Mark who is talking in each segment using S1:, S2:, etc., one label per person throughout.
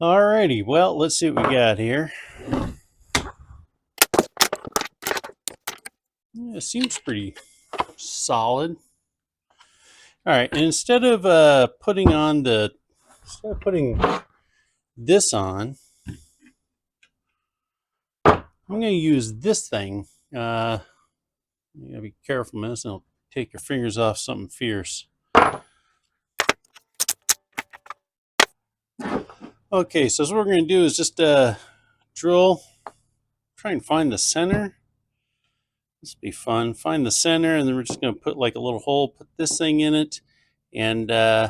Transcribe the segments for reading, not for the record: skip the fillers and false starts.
S1: Alrighty, well, let's see what we got here. Yeah, it seems pretty solid. All right, and instead of putting this on, I'm going to use this thing. You gotta be careful, man. This will take your fingers off something fierce. Okay, so what we're going to do is just drill, try and find the center. This will be fun. Find the center, and then we're just going to put like a little hole, put this thing in it, and yeah,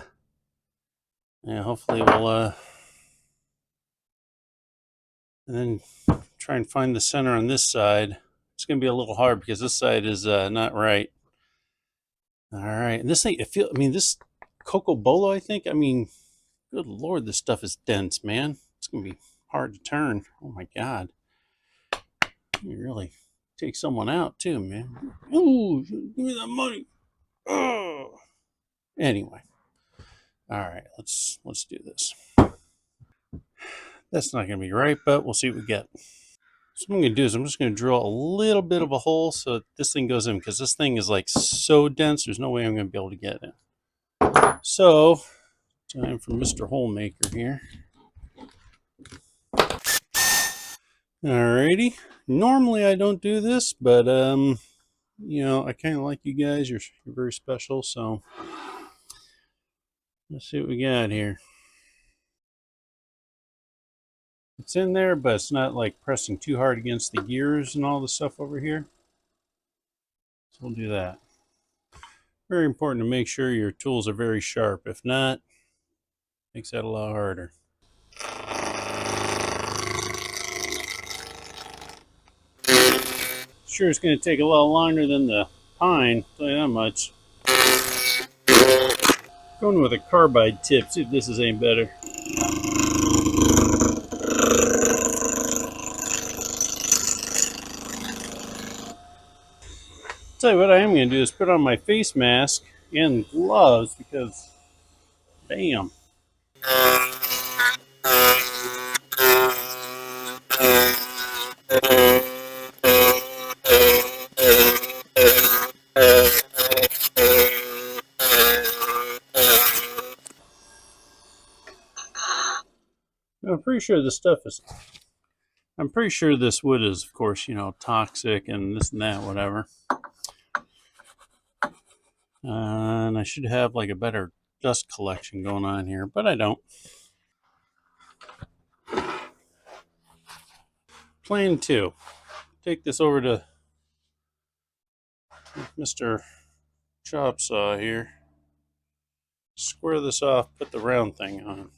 S1: hopefully we'll, and then try and find the center on this side. It's going to be a little hard because this side is not right. All right, and this thing, I mean, this Coco Bolo, I think, I mean, good Lord, this stuff is dense, man. It's going to be hard to turn. Oh my God. You really take someone out too, man. Ooh, give me that money. Oh. Anyway, all right, let's do this. That's not going to be right, but we'll see what we get. So what I'm going to do is I'm just going to drill a little bit of a hole so that this thing goes in, because this thing is like so dense, there's no way I'm going to be able to get in. So, time for Mr. Holemaker here. Alrighty. Normally I don't do this, but you know, I kind of like you guys. You're very special, so let's see what we got here. It's in there, but it's not like pressing too hard against the gears and all the stuff over here. So we'll do that. Very important to make sure your tools are very sharp. If not, makes that a lot harder. Sure, it's going to take a lot longer than the pine, I'll tell you that much. Going with a carbide tip, see if this is any better. Tell you what I am going to do is put on my face mask and gloves because, damn. I'm pretty sure this stuff is. I'm pretty sure this wood is, of course, you know, toxic and this and that, whatever. And I should have like a better dust collection going on here, but I don't. Plan 2. Take this over to Mr. Chop Saw here. Square this off, put the round thing on.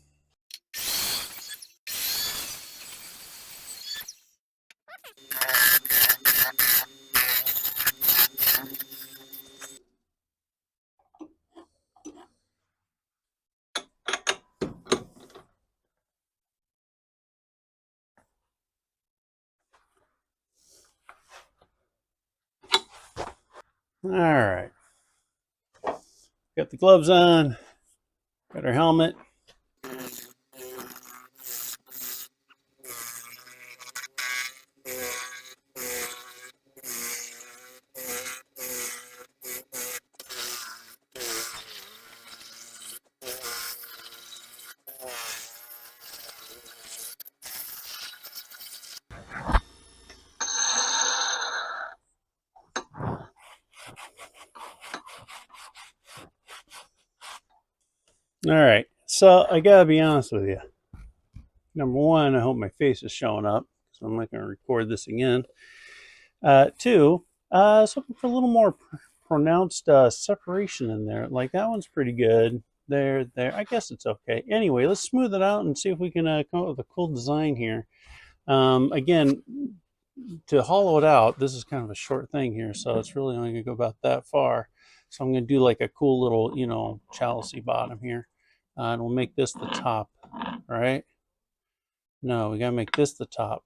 S1: All right. Got the gloves on. Got our helmet. All right. So I gotta be honest with you. Number one, I hope my face is showing up, so I'm not going to record this again. Two, something for a little more pronounced separation in there. Like that one's pretty good. There. I guess it's okay. Anyway, let's smooth it out and see if we can come up with a cool design here. Again, to hollow it out, this is kind of a short thing here, so it's really only going to go about that far. So I'm going to do like a cool little, you know, chalicey bottom here. And we'll make this the top, all right? No, we got to make this the top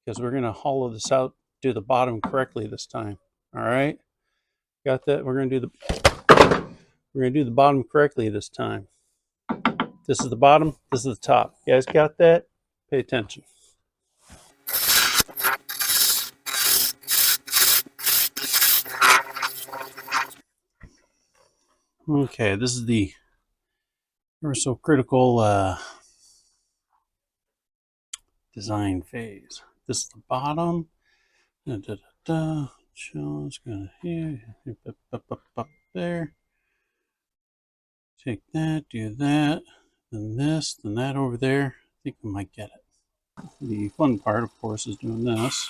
S1: because we're going to hollow this out, do the bottom correctly this time, all right? Got that? We're going to do the bottom correctly this time. This is the bottom. This is the top. You guys got that? Pay attention. Okay, this is the ever so critical design phase. This is the bottom. Da, da, da, da. It's gonna here, up there. Take that, do that, then this, then that over there. I think we might get it. The fun part, of course, is doing this.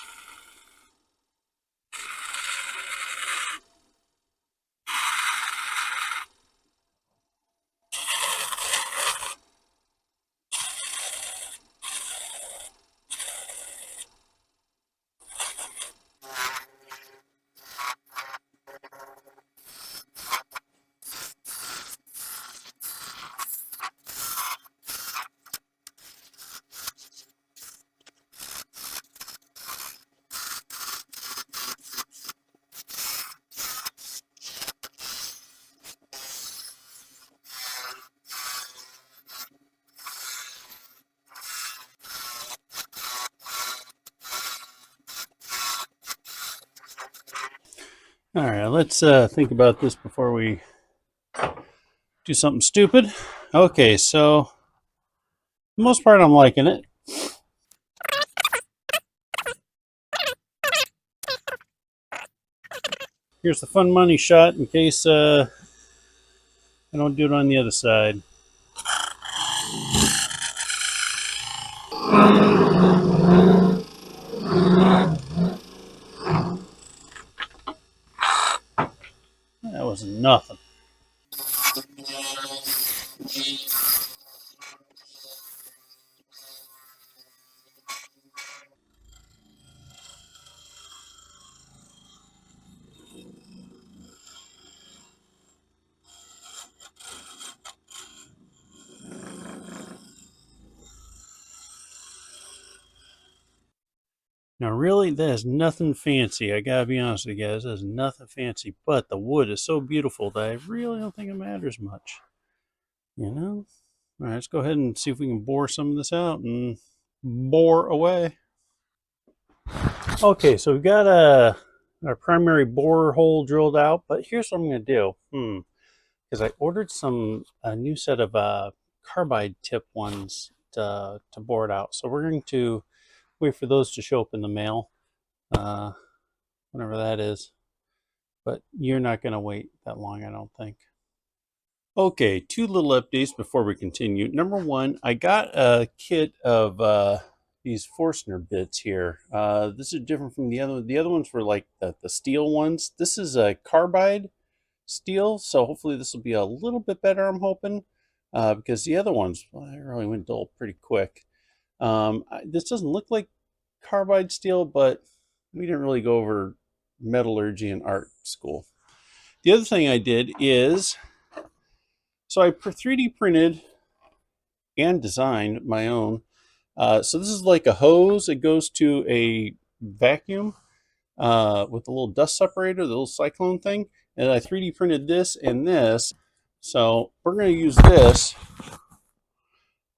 S1: All right, let's think about this before we do something stupid. Okay, so for the most part, I'm liking it. Here's the fun money shot in case I don't do it on the other side. That was nothing. Now, really, that is nothing fancy. I gotta be honest with you guys, that is nothing fancy. But the wood is so beautiful that I really don't think it matters much. You know? All right, let's go ahead and see if we can bore some of this out and bore away. Okay, so we've got our primary bore hole drilled out, but here's what I'm going to do. Because I ordered a new set of carbide tip ones to bore it out. So we're going to wait for those to show up in the mail, whenever that is. But you're not going to wait that long, I don't think. Okay, two little updates before we continue. Number one, I got a kit of these Forstner bits here. This is different from the other one. The other ones were like the steel ones. This is a carbide steel, so hopefully this will be a little bit better, I'm hoping, because the other ones, well, they really went dull pretty quick. This doesn't look like carbide steel, but we didn't really go over metallurgy in art school. The other thing I did is, so I 3D printed and designed my own. So this is like a hose. It goes to a vacuum with a little dust separator, the little cyclone thing. And I 3D printed this and this. So we're going to use this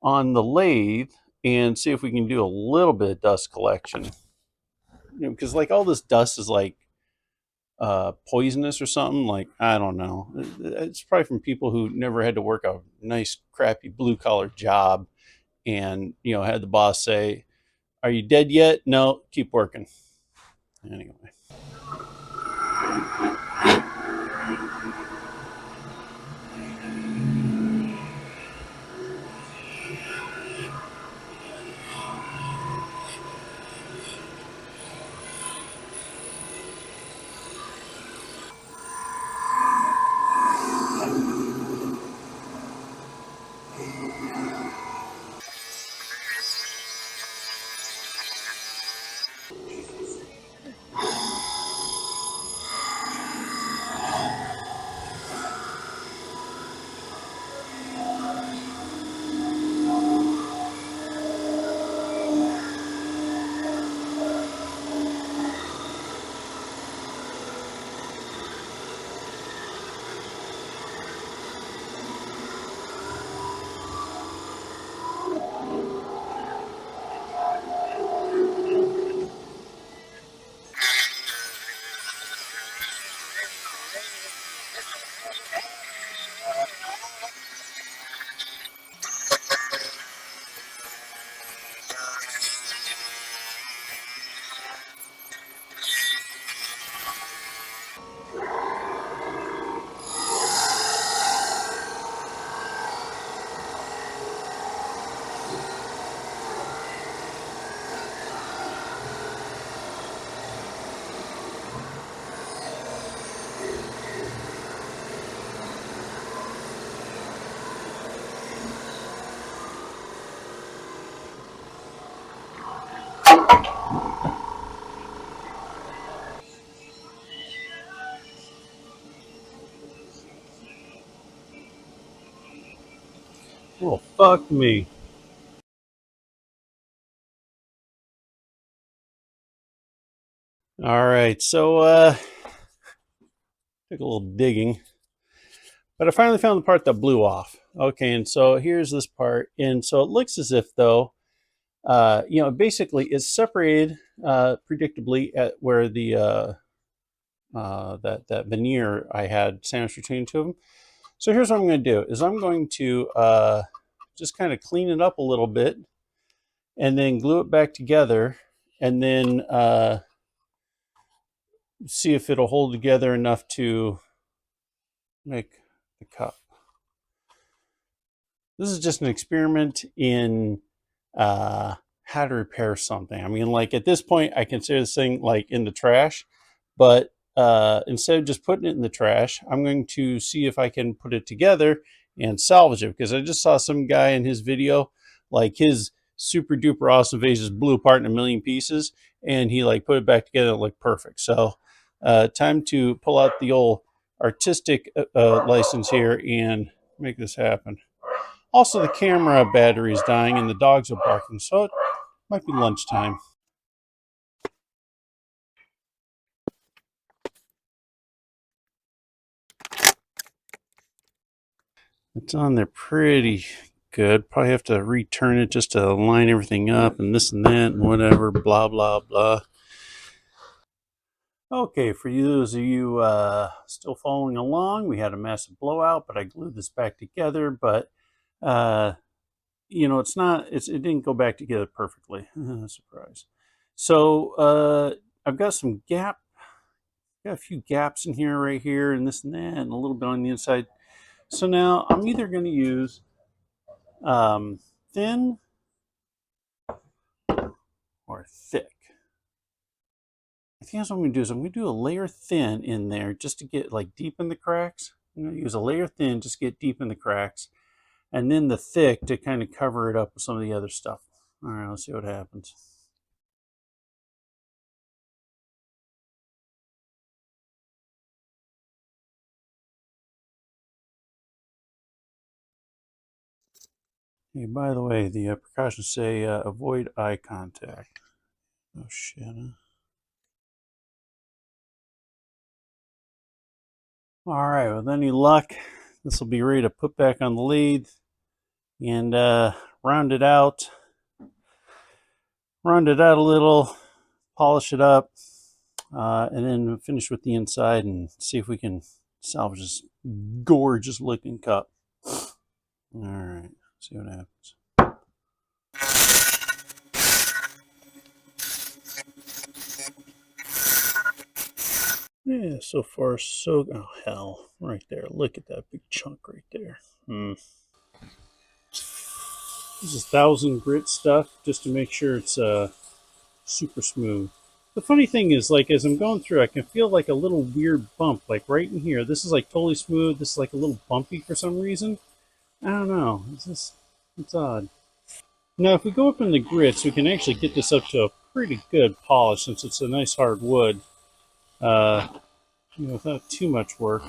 S1: on the lathe and see if we can do a little bit of dust collection. Because like all this dust is like poisonous or something. Like, I don't know. It's probably from people who never had to work a nice, crappy blue collar job and, had the boss say, "Are you dead yet?" "No, keep working." Anyway. Well, fuck me. All right, so took a little digging, but I finally found the part that blew off. Okay, and so here's this part, and so it looks as if though, basically it's separated predictably at where the that veneer I had sandwiched between the two of them. So here's what I'm going to do: is I'm going to just kind of clean it up a little bit, and then glue it back together, and then see if it'll hold together enough to make the cup. This is just an experiment in how to repair something. I mean, like at this point, I consider this thing like in the trash, but instead of just putting it in the trash, I'm going to see if I can put it together and salvage it, because I just saw some guy in his video, like his super duper awesome vase just blew apart in a million pieces, and he like put it back together and it looked perfect. So time to pull out the old artistic license here and make this happen. Also, the camera battery is dying and the dogs are barking, so it might be lunchtime. It's on there pretty good. Probably have to return it just to line everything up and this and that and whatever, blah, blah, blah. Okay, for those of you still following along, we had a massive blowout, but I glued this back together. But it's not. It didn't go back together perfectly. Surprise. So I've got some got a few gaps in here, right here, and this and that, and a little bit on the inside. So now I'm either going to use thin or thick. I think that's what I'm going to do. Is I'm going to do a layer thin in there just to get like deep in the cracks. I'm going to use a layer thin just to get deep in the cracks, and then the thick to kind of cover it up with some of the other stuff. All right, let's see what happens. Hey, by the way, the precautions say avoid eye contact. Oh shit. Huh? All right, with any luck, this will be ready to put back on the lathe and round it out a little, polish it up, and then finish with the inside and see if we can salvage this gorgeous looking cup. All right, see what happens. Yeah, so far so. Oh hell, right there. Look at that big chunk right there. This is 1,000 grit stuff just to make sure it's super smooth. The funny thing is, like, as I'm going through, I can feel like a little weird bump, like right in here. This is like totally smooth. This is like a little bumpy for some reason. I don't know. It's odd. Now, if we go up in the grits, we can actually get this up to a pretty good polish since it's a nice hard wood, uh, without too much work.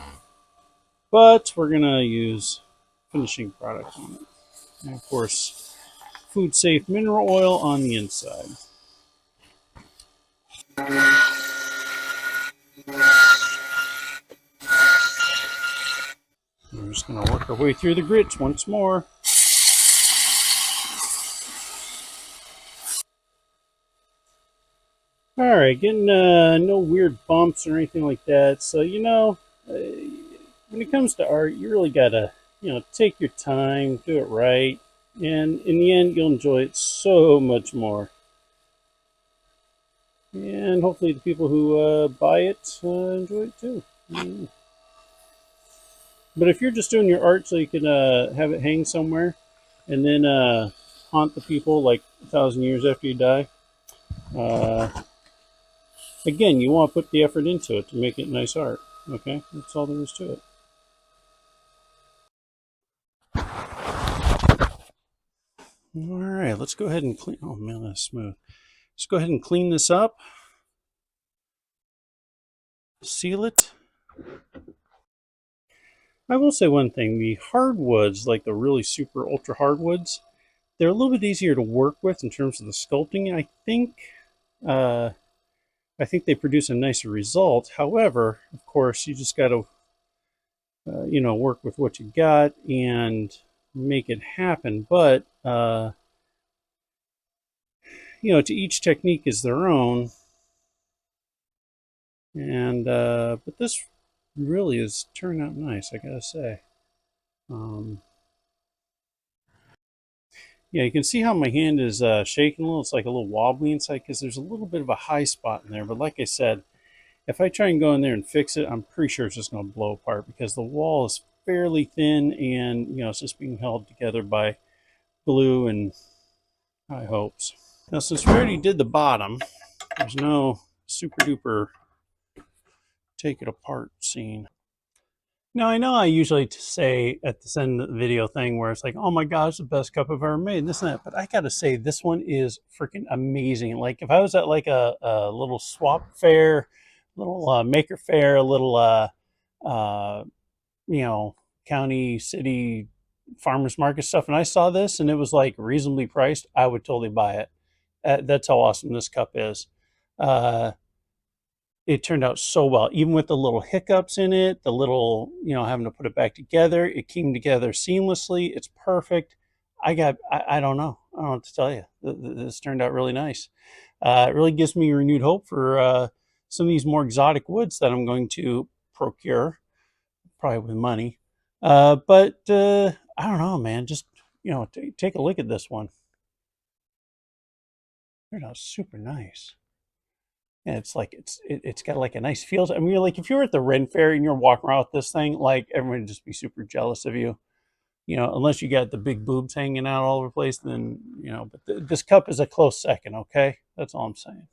S1: But we're gonna use finishing product on it, and of course, food safe mineral oil on the inside. We're just going to work our way through the grits once more. All right, getting no weird bumps or anything like that. So, when it comes to art, you really got to, take your time, do it right. And in the end, you'll enjoy it so much more. And hopefully the people who buy it enjoy it too. But if you're just doing your art so you can have it hang somewhere and then haunt the people like 1,000 years after you die, again, you want to put the effort into it to make it nice art. Okay, that's all there is to it. All right, let's go ahead and clean. Oh man, that's smooth. Let's go ahead and clean this up. Seal it. I will say one thing: the hardwoods, like the really super ultra hardwoods, they're a little bit easier to work with in terms of the sculpting. Uh, I think they produce a nicer result. However, of course, you just got to work with what you got and make it happen. But to each technique is their own. And but this really has turned out nice, I gotta say. Um, yeah, you can see how my hand is shaking a little. It's like a little wobbly inside because there's a little bit of a high spot in there. But like I said, if I try and go in there and fix it, I'm pretty sure it's just going to blow apart because the wall is fairly thin and it's just being held together by glue and high hopes. Now, since we already did the bottom, there's no super duper take it apart scene. Now, I know I usually say at the end of the video thing where it's like, oh my gosh, the best cup I've ever made, and this and that. But I got to say, this one is freaking amazing. Like, if I was at like a little swap fair, little maker fair, a little, uh, you know, county, city, farmers market stuff, and I saw this and it was like reasonably priced, I would totally buy it. That's how awesome this cup is. Uh, it turned out so well, even with the little hiccups in it, the little, having to put it back together. It came together seamlessly. It's perfect. I don't know. I don't know what to tell you. This turned out really nice. It really gives me renewed hope for some of these more exotic woods that I'm going to procure, probably with money. But I don't know, man. Just, take a look at this one. Turned out super nice. And it's like it's got like a nice feel. I mean, like if you were at the Ren Fair and you're walking around with this thing, like everyone would just be super jealous of you. Unless you got the big boobs hanging out all over the place, then But this cup is a close second. Okay, that's all I'm saying.